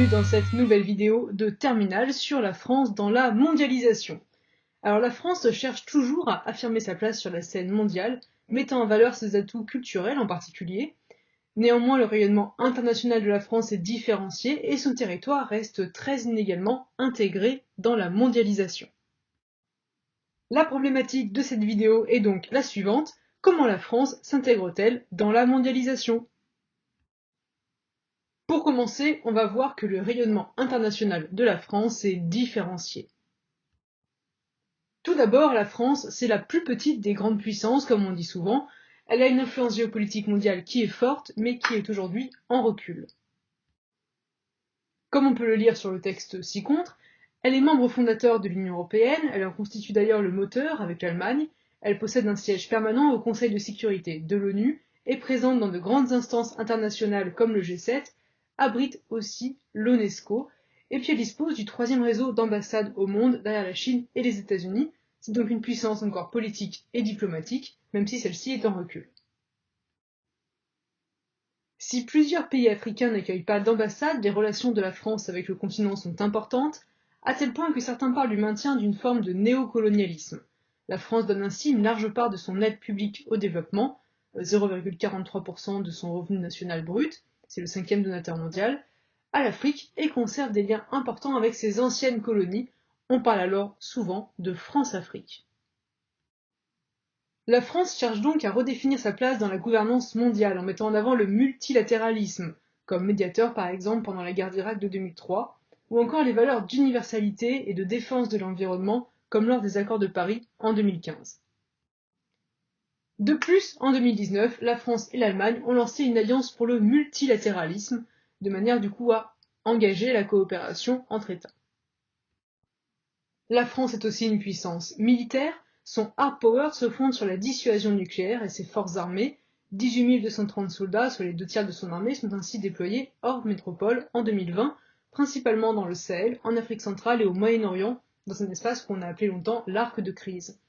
bienvenue dans cette nouvelle vidéo de Terminal sur la France dans la mondialisation. Alors la France cherche toujours à affirmer sa place sur la scène mondiale, mettant en valeur ses atouts culturels en particulier. Néanmoins, le rayonnement international de la France est différencié et son territoire reste très inégalement intégré dans la mondialisation. La problématique de cette vidéo est donc la suivante: comment la France s'intègre-t-elle dans la mondialisation ? Pour commencer, on va voir que le rayonnement international de la France est différencié. Tout d'abord, la France, c'est la plus petite des grandes puissances, comme on dit souvent. Elle a une influence géopolitique mondiale qui est forte, mais qui est aujourd'hui en recul. Comme on peut le lire sur le texte ci-contre, elle est membre fondateur de l'Union européenne, elle en constitue d'ailleurs le moteur avec l'Allemagne, elle possède un siège permanent au Conseil de sécurité de l'ONU, est présente dans de grandes instances internationales comme le G7, abrite aussi l'UNESCO, et puis elle dispose du 3e réseau d'ambassades au monde derrière la Chine et les États-Unis. C'est donc une puissance encore politique et diplomatique, même si celle-ci est en recul. Si plusieurs pays africains n'accueillent pas d'ambassade, les relations de la France avec le continent sont importantes, à tel point que certains parlent du maintien d'une forme de néocolonialisme. La France donne ainsi une large part de son aide publique au développement, 0,43% de son revenu national brut, c'est le 5e donateur mondial, à l'Afrique et conserve des liens importants avec ses anciennes colonies. On parle alors souvent de France-Afrique. La France cherche donc à redéfinir sa place dans la gouvernance mondiale en mettant en avant le multilatéralisme, comme médiateur par exemple pendant la guerre d'Irak de 2003, ou encore les valeurs d'universalité et de défense de l'environnement, comme lors des accords de Paris en 2015. De plus, en 2019, la France et l'Allemagne ont lancé une alliance pour le multilatéralisme, de manière du coup à engager la coopération entre États. La France est aussi une puissance militaire. Son hard power se fonde sur la dissuasion nucléaire et ses forces armées. 18 230 soldats, soit les 2 tiers de son armée, sont ainsi déployés hors métropole en 2020, principalement dans le Sahel, en Afrique centrale et au Moyen-Orient, dans un espace qu'on a appelé longtemps l'arc de crise.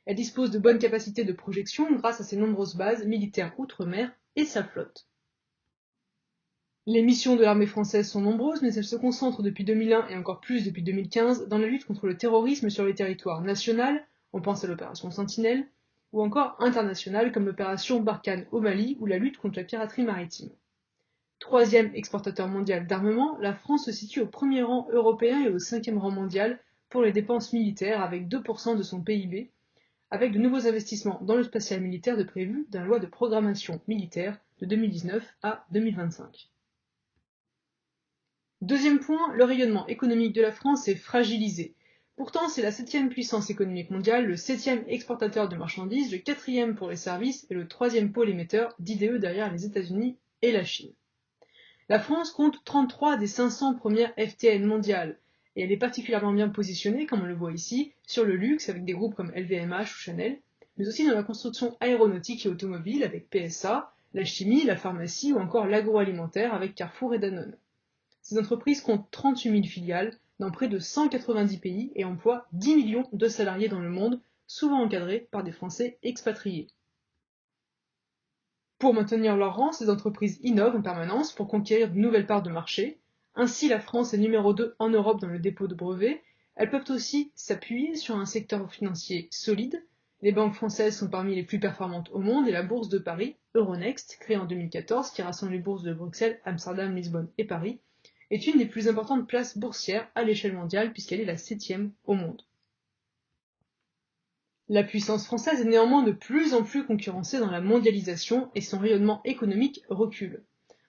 Elle dispose de bonnes capacités de projection grâce à ses nombreuses bases militaires outre-mer et sa flotte. Les missions de l'armée française sont nombreuses, mais elles se concentrent depuis 2001 et encore plus depuis 2015 dans la lutte contre le terrorisme sur le territoire national, on pense à l'opération Sentinelle, ou encore internationale comme l'opération Barkhane au Mali ou la lutte contre la piraterie maritime. 3e exportateur mondial d'armement, la France se situe au 1er rang européen et au 5e rang mondial pour les dépenses militaires avec 2% de son PIB, avec de nouveaux investissements dans le spatial militaire de prévu dans la loi de programmation militaire de 2019 à 2025. Deuxième point, le rayonnement économique de la France est fragilisé. Pourtant, c'est la 7e puissance économique mondiale, le 7e exportateur de marchandises, le 4e pour les services et le 3e pôle émetteur d'IDE derrière les États-Unis et la Chine. La France compte 33 des 500 premières FTN mondiales, et elle est particulièrement bien positionnée, comme on le voit ici, sur le luxe avec des groupes comme LVMH ou Chanel, mais aussi dans la construction aéronautique et automobile avec PSA, la chimie, la pharmacie ou encore l'agroalimentaire avec Carrefour et Danone. Ces entreprises comptent 38 000 filiales dans près de 190 pays et emploient 10 millions de salariés dans le monde, souvent encadrés par des Français expatriés. Pour maintenir leur rang, ces entreprises innovent en permanence pour conquérir de nouvelles parts de marché. Ainsi, la France est numéro 2 en Europe dans le dépôt de brevets. Elles peuvent aussi s'appuyer sur un secteur financier solide. Les banques françaises sont parmi les plus performantes au monde et la bourse de Paris, Euronext, créée en 2014, qui rassemble les bourses de Bruxelles, Amsterdam, Lisbonne et Paris, est une des plus importantes places boursières à l'échelle mondiale puisqu'elle est la 7e au monde. La puissance française est néanmoins de plus en plus concurrencée dans la mondialisation et son rayonnement économique recule.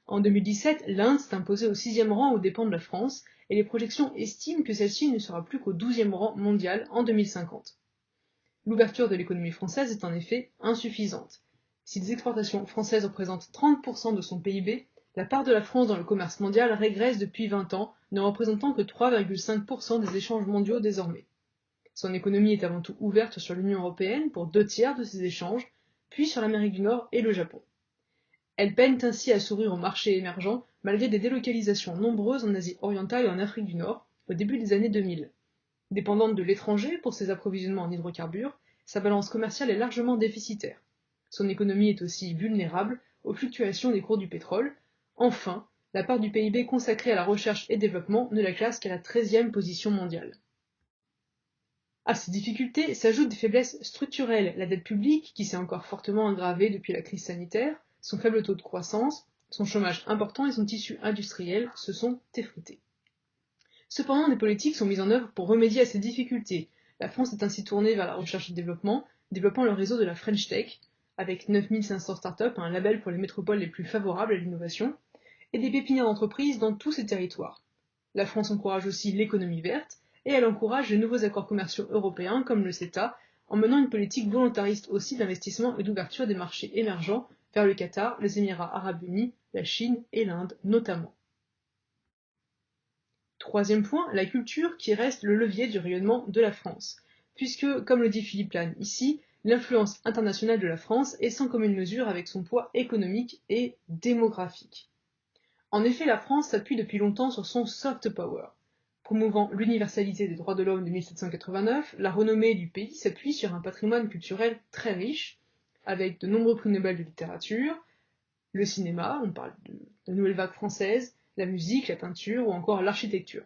En 2017, l'Inde s'est imposée au 6e rang aux dépens de la France et les projections estiment que celle-ci ne sera plus qu'au 12e rang mondial en 2050. L'ouverture de l'économie française est en effet insuffisante. Si les exportations françaises représentent 30% de son PIB, la part de la France dans le commerce mondial régresse depuis 20 ans, ne représentant que 3,5% des échanges mondiaux désormais. Son économie est avant tout ouverte sur l'Union européenne pour 2 tiers de ses échanges, puis sur l'Amérique du Nord et le Japon. Elle peine ainsi à s'ouvrir aux marchés émergents malgré des délocalisations nombreuses en Asie orientale et en Afrique du Nord au début des années 2000. Dépendante de l'étranger pour ses approvisionnements en hydrocarbures, sa balance commerciale est largement déficitaire. Son économie est aussi vulnérable aux fluctuations des cours du pétrole. Enfin, la part du PIB consacrée à la recherche et développement ne la classe qu'à la 13e position mondiale. À ces difficultés s'ajoutent des faiblesses structurelles, la dette publique, qui s'est encore fortement aggravée depuis la crise sanitaire, son faible taux de croissance, son chômage important et son tissu industriel se sont effrités. Cependant, des politiques sont mises en œuvre pour remédier à ces difficultés. La France est ainsi tournée vers la recherche et le développement, développant le réseau de la French Tech, avec 9500 startups, un label pour les métropoles les plus favorables à l'innovation, et des pépinières d'entreprises dans tous ces territoires. La France encourage aussi l'économie verte, et elle encourage les nouveaux accords commerciaux européens comme le CETA, en menant une politique volontariste aussi d'investissement et d'ouverture des marchés émergents vers le Qatar, les Émirats arabes unis, la Chine et l'Inde notamment. Troisième point, la culture qui reste le levier du rayonnement de la France, puisque, comme le dit Philippe Lannes ici, l'influence internationale de la France est sans commune mesure avec son poids économique et démographique. En effet, la France s'appuie depuis longtemps sur son soft power. Promouvant l'universalité des droits de l'homme de 1789, la renommée du pays s'appuie sur un patrimoine culturel très riche, avec de nombreux prix Nobel de littérature, le cinéma, on parle de la nouvelle vague française, la musique, la peinture ou encore l'architecture.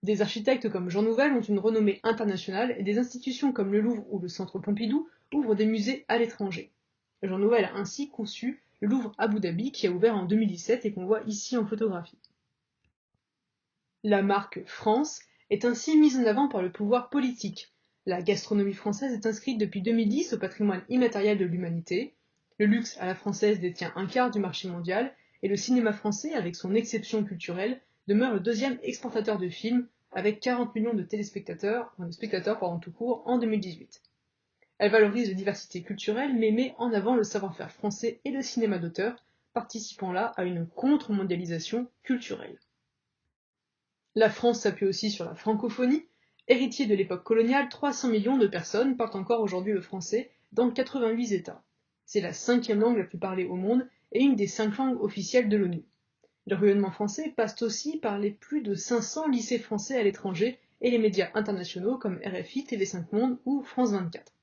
Des architectes comme Jean Nouvel ont une renommée internationale et des institutions comme le Louvre ou le Centre Pompidou ouvrent des musées à l'étranger. Jean Nouvel a ainsi conçu le Louvre Abu Dhabi qui a ouvert en 2017 et qu'on voit ici en photographie. La marque France est ainsi mise en avant par le pouvoir politique. La gastronomie française est inscrite depuis 2010 au patrimoine immatériel de l'humanité. Le luxe à la française détient un quart du marché mondial et le cinéma français, avec son exception culturelle, demeure le deuxième exportateur de films avec 40 millions de téléspectateurs, de spectateurs tout court, en 2018. Elle valorise la diversité culturelle mais met en avant le savoir-faire français et le cinéma d'auteur, participant là à une contre-mondialisation culturelle. La France s'appuie aussi sur la francophonie. Héritier de l'époque coloniale, 300 millions de personnes parlent encore aujourd'hui le français dans 88 États. C'est la 5e langue la plus parlée au monde et une des 5 langues officielles de l'ONU. Le rayonnement français passe aussi par les plus de 500 lycées français à l'étranger et les médias internationaux comme RFI, TV5 Monde ou France 24.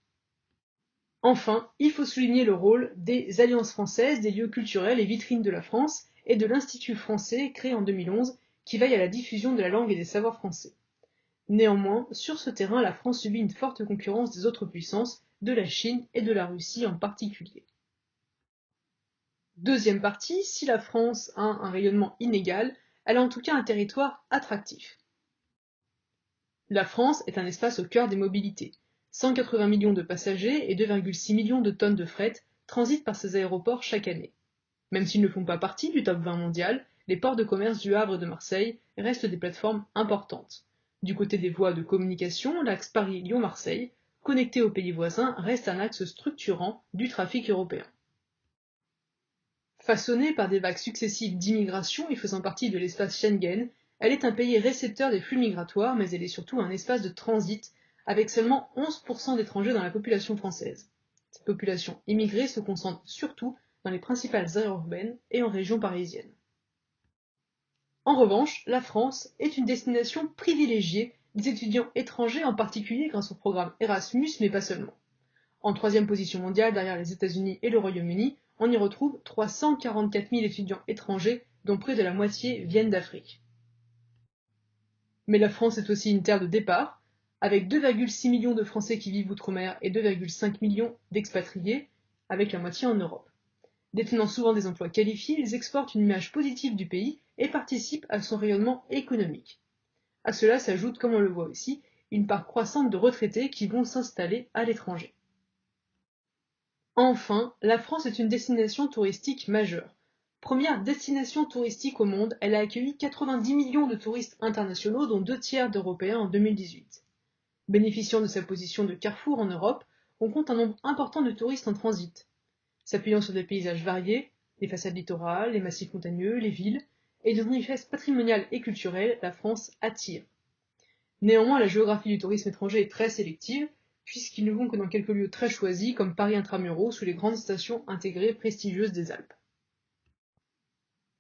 Enfin, il faut souligner le rôle des Alliances françaises, des lieux culturels et vitrines de la France et de l'Institut français créé en 2011 qui veille à la diffusion de la langue et des savoirs français. Néanmoins, sur ce terrain, la France subit une forte concurrence des autres puissances, de la Chine et de la Russie en particulier. Deuxième partie, si la France a un rayonnement inégal, elle a en tout cas un territoire attractif. La France est un espace au cœur des mobilités. 180 millions de passagers et 2,6 millions de tonnes de fret transitent par ces aéroports chaque année. Même s'ils ne font pas partie du top 20 mondial, les ports de commerce du Havre et de Marseille restent des plateformes importantes. Du côté des voies de communication, l'axe Paris-Lyon-Marseille, connecté aux pays voisins, reste un axe structurant du trafic européen. Façonnée par des vagues successives d'immigration et faisant partie de l'espace Schengen, elle est un pays récepteur des flux migratoires, mais elle est surtout un espace de transit, avec seulement 11% d'étrangers dans la population française. Cette population immigrée se concentre surtout dans les principales aires urbaines et en région parisienne. En revanche, la France est une destination privilégiée des étudiants étrangers, en particulier grâce au programme Erasmus, mais pas seulement. En 3e position mondiale derrière les États-Unis et le Royaume-Uni, on y retrouve 344 000 étudiants étrangers, dont près de la moitié viennent d'Afrique. Mais la France est aussi une terre de départ, avec 2,6 millions de Français qui vivent outre-mer et 2,5 millions d'expatriés, avec la moitié en Europe. Détenant souvent des emplois qualifiés, ils exportent une image positive du pays et participent à son rayonnement économique. À cela s'ajoute, comme on le voit aussi, une part croissante de retraités qui vont s'installer à l'étranger. Enfin, la France est une destination touristique majeure. Première destination touristique au monde, elle a accueilli 90 millions de touristes internationaux, dont 2 tiers d'Européens en 2018. Bénéficiant de sa position de carrefour en Europe, on compte un nombre important de touristes en transit. S'appuyant sur des paysages variés, les façades littorales, les massifs montagneux, les villes, et de richesses patrimoniales et culturelles, la France attire. Néanmoins, la géographie du tourisme étranger est très sélective, puisqu'ils ne vont que dans quelques lieux très choisis, comme Paris Intramuros ou les grandes stations intégrées prestigieuses des Alpes.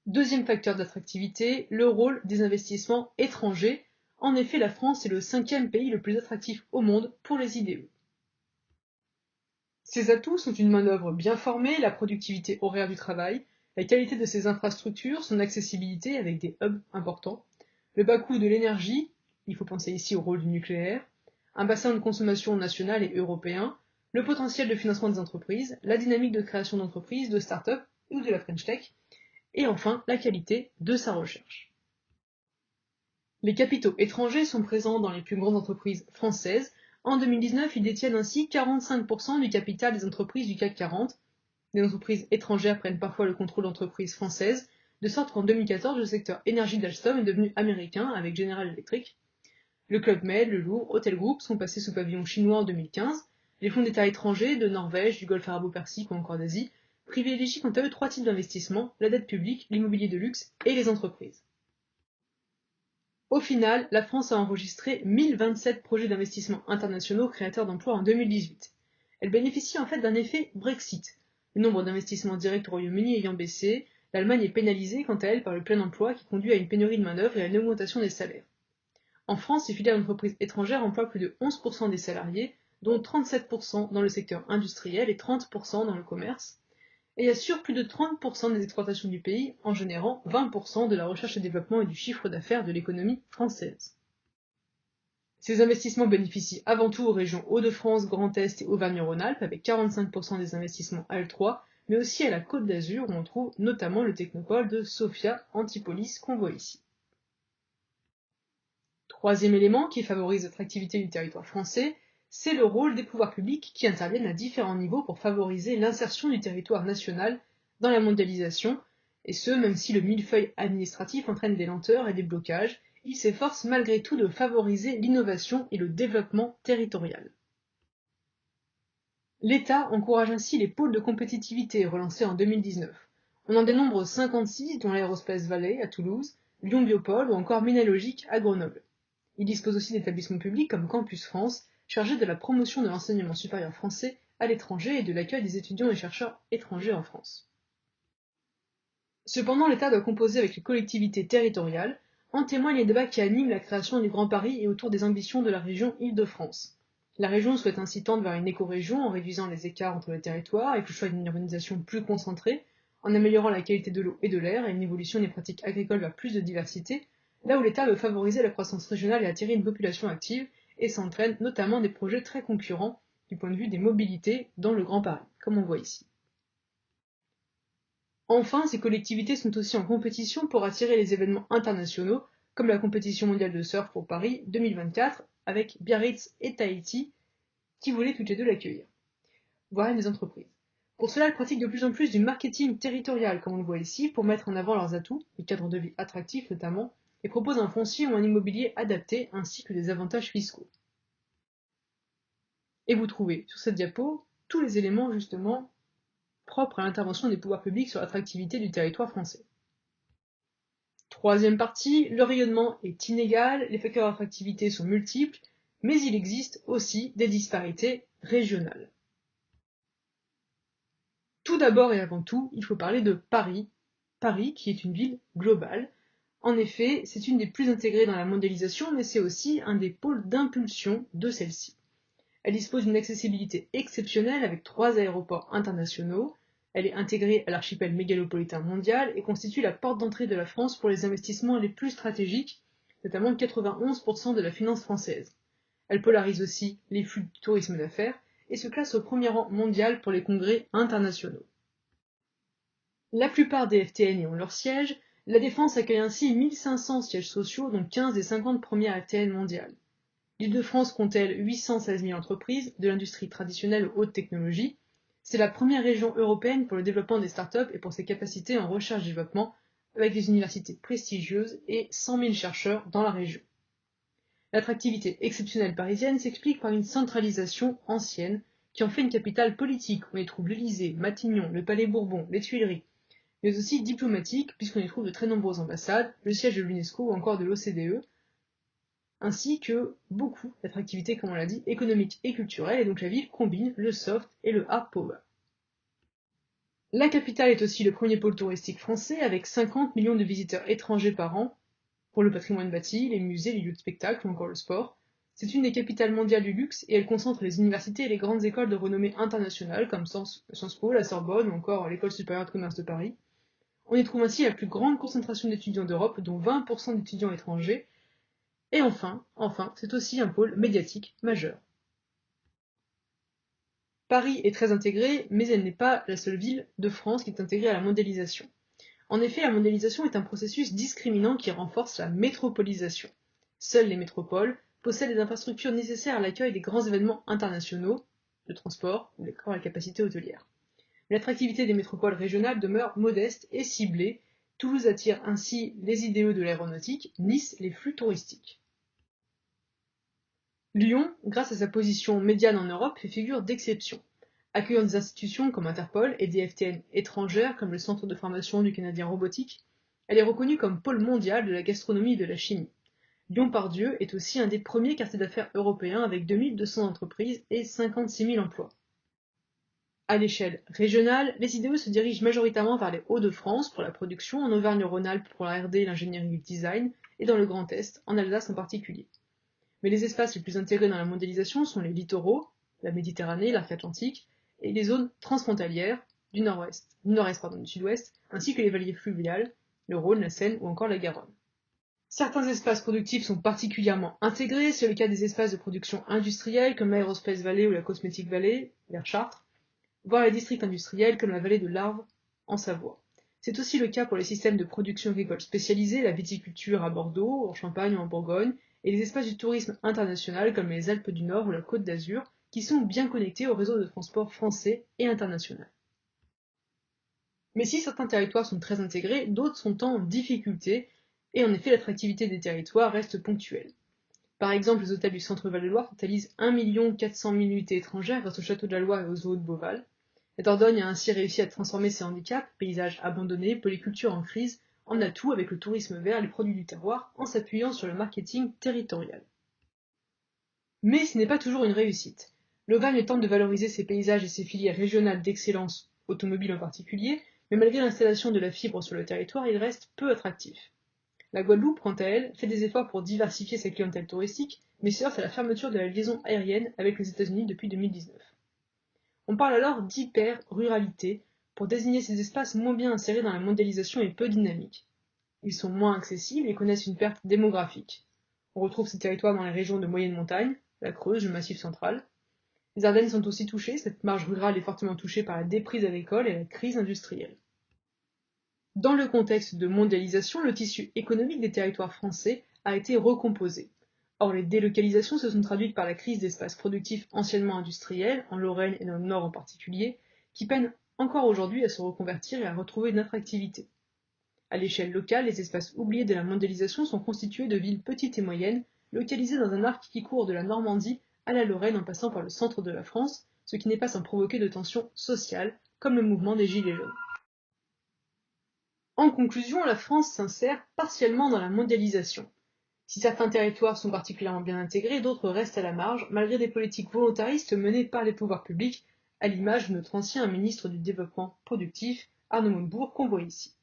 Deuxième facteur d'attractivité, le rôle des investissements étrangers. En effet, la France est le 5e pays le plus attractif au monde pour les IDE. Ces atouts sont une main-d'œuvre bien formée, la productivité horaire du travail, la qualité de ses infrastructures, son accessibilité avec des hubs importants, le bas coût de l'énergie, il faut penser ici au rôle du nucléaire, un bassin de consommation national et européen, le potentiel de financement des entreprises, la dynamique de création d'entreprises, de start-up ou de la French Tech, et enfin la qualité de sa recherche. Les capitaux étrangers sont présents dans les plus grandes entreprises françaises. En 2019, ils détiennent ainsi 45% du capital des entreprises du CAC 40. Les entreprises étrangères prennent parfois le contrôle d'entreprises françaises, de sorte qu'en 2014, le secteur énergie d'Alstom est devenu américain avec General Electric. Le Club Med, le Louvre, Hotel Group sont passés sous pavillon chinois en 2015. Les fonds d'État étrangers de Norvège, du Golfe arabo-persique ou encore d'Asie privilégient quant à eux 3 types d'investissements, la dette publique, l'immobilier de luxe et les entreprises. Au final, la France a enregistré 1027 projets d'investissement internationaux créateurs d'emplois en 2018. Elle bénéficie en fait d'un effet Brexit. Le nombre d'investissements directs au Royaume-Uni ayant baissé, l'Allemagne est pénalisée quant à elle par le plein emploi qui conduit à une pénurie de main-d'œuvre et à une augmentation des salaires. En France, les filiales d'entreprises étrangères emploient plus de 11% des salariés, dont 37% dans le secteur industriel et 30% dans le commerce, et assure plus de 30% des exportations du pays en générant 20% de la recherche et développement et du chiffre d'affaires de l'économie française. Ces investissements bénéficient avant tout aux régions Hauts-de-France, Grand Est et Auvergne-Rhône-Alpes avec 45% des investissements à L3, mais aussi à la Côte d'Azur où on trouve notamment le technopole de Sofia Antipolis qu'on voit ici. Troisième élément qui favorise l'attractivité du territoire français, c'est le rôle des pouvoirs publics qui interviennent à différents niveaux pour favoriser l'insertion du territoire national dans la mondialisation, et ce, même si le millefeuille administratif entraîne des lenteurs et des blocages, il s'efforce malgré tout de favoriser l'innovation et le développement territorial. L'État encourage ainsi les pôles de compétitivité relancés en 2019. On en dénombre 56, dont l'Aerospace Valley à Toulouse, Lyon Biopôle ou encore Minalogique à Grenoble. Il dispose aussi d'établissements publics comme Campus France, chargés de la promotion de l'enseignement supérieur français à l'étranger et de l'accueil des étudiants et chercheurs étrangers en France. Cependant, l'État doit composer avec les collectivités territoriales, en témoignent les débats qui animent la création du Grand Paris et autour des ambitions de la région Île-de-France. La région souhaite ainsi tendre vers une écorégion en réduisant les écarts entre les territoires avec le choix d'une urbanisation plus concentrée, en améliorant la qualité de l'eau et de l'air et une évolution des pratiques agricoles vers plus de diversité, là où l'État veut favoriser la croissance régionale et attirer une population active, et s'entraîne notamment des projets très concurrents du point de vue des mobilités dans le Grand Paris, comme on voit ici. Enfin, ces collectivités sont aussi en compétition pour attirer les événements internationaux, comme la compétition mondiale de surf pour Paris 2024, avec Biarritz et Tahiti, qui voulaient toutes les deux l'accueillir. Voilà les entreprises. Pour cela, elles pratiquent de plus en plus du marketing territorial, comme on le voit ici, pour mettre en avant leurs atouts, les cadres de vie attractifs notamment, et proposent un foncier ou un immobilier adapté, ainsi que des avantages fiscaux. Et vous trouvez sur cette diapo tous les éléments justement propres à l'intervention des pouvoirs publics sur l'attractivité du territoire français. Troisième partie, le rayonnement est inégal, les facteurs d'attractivité sont multiples, mais il existe aussi des disparités régionales. Tout d'abord et avant tout, il faut parler de Paris. Paris, qui est une ville globale. En effet, c'est une des plus intégrées dans la mondialisation, mais c'est aussi un des pôles d'impulsion de celle-ci. Elle dispose d'une accessibilité exceptionnelle avec 3 aéroports internationaux. Elle est intégrée à l'archipel mégalopolitain mondial et constitue la porte d'entrée de la France pour les investissements les plus stratégiques, notamment 91% de la finance française. Elle polarise aussi les flux du tourisme d'affaires et se classe au premier rang mondial pour les congrès internationaux. La plupart des FTN y ont leur siège. La Défense accueille ainsi 1500 sièges sociaux, dont 15 des 50 premières FTN mondiales. L'Île-de-France compte, elle, 816 000 entreprises, de l'industrie traditionnelle aux hautes technologies. C'est la première région européenne pour le développement des startups et pour ses capacités en recherche-développement, avec des universités prestigieuses et 100 000 chercheurs dans la région. L'attractivité exceptionnelle parisienne s'explique par une centralisation ancienne qui en fait une capitale politique. On y trouve l'Élysée, Matignon, le Palais Bourbon, les Tuileries, mais aussi diplomatique puisqu'on y trouve de très nombreuses ambassades, le siège de l'UNESCO ou encore de l'OCDE, ainsi que beaucoup d'attractivités, comme on l'a dit, économiques et culturelles, et donc la ville combine le soft et le hard power. La capitale est aussi le premier pôle touristique français, avec 50 millions de visiteurs étrangers par an, pour le patrimoine bâti, les musées, les lieux de spectacle ou encore le sport. C'est une des capitales mondiales du luxe, et elle concentre les universités et les grandes écoles de renommée internationale, comme Sciences Po, la Sorbonne ou encore l'École supérieure de commerce de Paris. On y trouve ainsi la plus grande concentration d'étudiants d'Europe, dont 20% d'étudiants étrangers. Et enfin, c'est aussi un pôle médiatique majeur. Paris est très intégrée, mais elle n'est pas la seule ville de France qui est intégrée à la mondialisation. En effet, la mondialisation est un processus discriminant qui renforce la métropolisation. Seules les métropoles possèdent les infrastructures nécessaires à l'accueil des grands événements internationaux, de transport ou la capacité hôtelière. L'attractivité des métropoles régionales demeure modeste et ciblée. Toulouse attire ainsi les idéaux de l'aéronautique, Nice les flux touristiques. Lyon, grâce à sa position médiane en Europe, fait figure d'exception. Accueillant des institutions comme Interpol et des FTN étrangères comme le Centre de formation du Canadien robotique, elle est reconnue comme pôle mondial de la gastronomie et de la chimie. Lyon-Part-Dieu est aussi un des premiers quartiers d'affaires européens avec 2200 entreprises et 56 000 emplois. À l'échelle régionale, les idéaux se dirigent majoritairement vers les Hauts-de-France pour la production, en Auvergne-Rhône-Alpes pour la R&D, l'ingénierie et le design, et dans le Grand Est, en Alsace en particulier. Mais les espaces les plus intégrés dans la mondialisation sont les littoraux, la Méditerranée, l'arc atlantique, et les zones transfrontalières du du sud-ouest, ainsi que les vallées fluviales, le Rhône, la Seine ou encore la Garonne. Certains espaces productifs sont particulièrement intégrés, c'est le cas des espaces de production industrielle comme l'Aerospace Valley ou la Cosmetic Valley, vers Chartres, voire les districts industriels comme la vallée de l'Arve en Savoie. C'est aussi le cas pour les systèmes de production agricole spécialisés, la viticulture à Bordeaux, en Champagne ou en Bourgogne, et les espaces du tourisme international comme les Alpes du Nord ou la Côte d'Azur, qui sont bien connectés au réseau de transport français et international. Mais si certains territoires sont très intégrés, d'autres sont en difficulté, et en effet l'attractivité des territoires reste ponctuelle. Par exemple, les hôtels du Centre-Val de Loire totalisent 1 400 000 nuitées étrangères grâce au Château de la Loire et aux zoos de Beauval. La Dordogne a ainsi réussi à transformer ses handicaps, paysages abandonnés, polyculture en crise, en atout avec le tourisme vert et les produits du terroir, en s'appuyant sur le marketing territorial. Mais ce n'est pas toujours une réussite. L'Auvergne tente de valoriser ses paysages et ses filières régionales d'excellence, automobile en particulier, mais malgré l'installation de la fibre sur le territoire, il reste peu attractif. La Guadeloupe, quant à elle, fait des efforts pour diversifier sa clientèle touristique, mais se heurte à la fermeture de la liaison aérienne avec les États-Unis depuis 2019. On parle alors d'hyper-ruralité pour désigner ces espaces moins bien insérés dans la mondialisation et peu dynamiques. Ils sont moins accessibles et connaissent une perte démographique. On retrouve ces territoires dans les régions de moyenne montagne, la Creuse, le Massif central. Les Ardennes sont aussi touchées, cette marge rurale est fortement touchée par la déprise agricole et la crise industrielle. Dans le contexte de mondialisation, le tissu économique des territoires français a été recomposé. Or, les délocalisations se sont traduites par la crise d'espaces productifs anciennement industriels, en Lorraine et dans le Nord en particulier, qui peinent encore aujourd'hui à se reconvertir et à retrouver une attractivité. À l'échelle locale, les espaces oubliés de la mondialisation sont constitués de villes petites et moyennes, localisées dans un arc qui court de la Normandie à la Lorraine en passant par le centre de la France, ce qui n'est pas sans provoquer de tensions sociales, comme le mouvement des Gilets jaunes. En conclusion, la France s'insère partiellement dans la mondialisation. Si certains territoires sont particulièrement bien intégrés, d'autres restent à la marge, malgré des politiques volontaristes menées par les pouvoirs publics, à l'image de notre ancien ministre du Développement productif, Arnaud Montebourg, qu'on voit ici.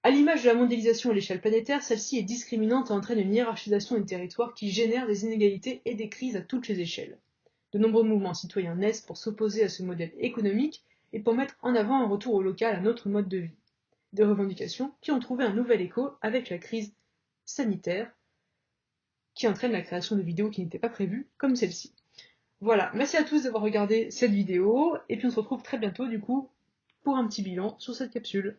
À l'image de la mondialisation à l'échelle planétaire, celle-ci est discriminante et entraîne une hiérarchisation des territoires qui génère des inégalités et des crises à toutes les échelles. De nombreux mouvements citoyens naissent pour s'opposer à ce modèle économique et pour mettre en avant un retour au local à notre mode de vie. Des revendications qui ont trouvé un nouvel écho avec la crise sanitaire qui entraîne la création de vidéos qui n'étaient pas prévues comme celle-ci. Voilà, merci à tous d'avoir regardé cette vidéo et puis on se retrouve très bientôt du coup pour un petit bilan sur cette capsule.